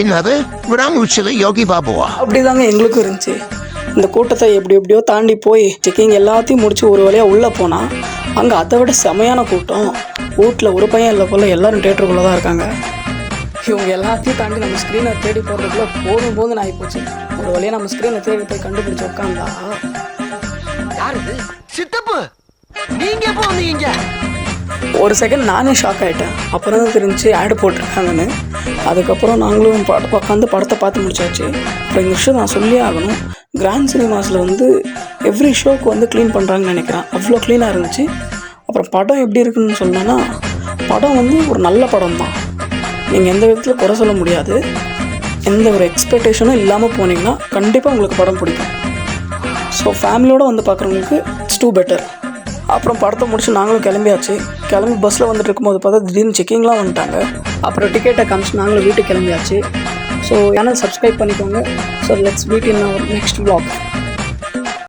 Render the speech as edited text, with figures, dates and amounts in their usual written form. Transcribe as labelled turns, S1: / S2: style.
S1: என்னது விடாமுயற்சியில் யோகி பாபுவா?
S2: அப்படிதாங்க எங்களுக்கும் இருந்துச்சு. இந்த கூட்டத்தை எப்படியோ தாண்டி போய் செக்கிங் எல்லாத்தையும் முடிச்சு ஒரு வழியாக உள்ளே போனால் அங்கே அதை விட செமையான கூட்டம். வீட்டில் ஒரு பையன் இல்லை போல் எல்லாரும் தேட்டருக்குள்ளே தான் இருக்காங்க. இவங்க எல்லாத்தையும் தாண்டி நம்ம ஸ்க்ரீனை தேடி போடுறதுக்குள்ள போதும் ஆகிப்போச்சு. ஒரு வழியாக நம்ம ஸ்க்ரீனை தேடி போய் கண்டுபிடிச்சி உட்காந்தா
S3: யாரு சித்தப்பு நீங்க எப்போ வந்தீங்க?
S2: ஒரு செகண்ட் நானே ஷாக் ஆகிட்டேன். அப்புறம் தான் தெரிஞ்சு ஆடு போட்டிருக்காங்கன்னு. அதுக்கப்புறம் நாங்களும் உட்காந்து படத்தை பார்த்து முடிச்சாச்சு. அப்புறம் இந்த விஷயம் நான் சொல்லியே ஆகணும். கிராண்ட் சினிமாஸில் வந்து எவ்ரி ஷோக்கு வந்து க்ளீன் பண்ணுறாங்கன்னு நினைக்கிறேன். அவ்வளோ க்ளீனாக இருந்துச்சு. அப்புறம் படம் எப்படி இருக்குன்னு சொன்னோன்னா, படம் வந்து ஒரு நல்ல படம் தான். நீங்கள் எந்த விதத்தில் குறை சொல்ல முடியாது. எந்த ஒரு எக்ஸ்பெக்டேஷனும் இல்லாமல் போனீங்கன்னா கண்டிப்பாக உங்களுக்கு படம் பிடிக்கும். ஸோ ஃபேமிலியோடு வந்து பார்க்குறவங்களுக்கு இட்ஸ் டூ பெட்டர். அப்புறம் படத்தை முடிச்சு நாங்களும் கிளம்பியாச்சு. கிளம்பி பஸ்ஸில் வந்துட்டு இருக்கும்போது பார்த்தா திடீர்னு செக்கிங்லாம் வந்துட்டாங்க. அப்புறம் டிக்கெட்டை காமிச்சு நாங்களும் வீட்டுக்கு கிளம்பியாச்சு. ஸோ ஏன்னா சப்ஸ்கிரைப் பண்ணிக்கோங்க. So let's meet in our next vlog.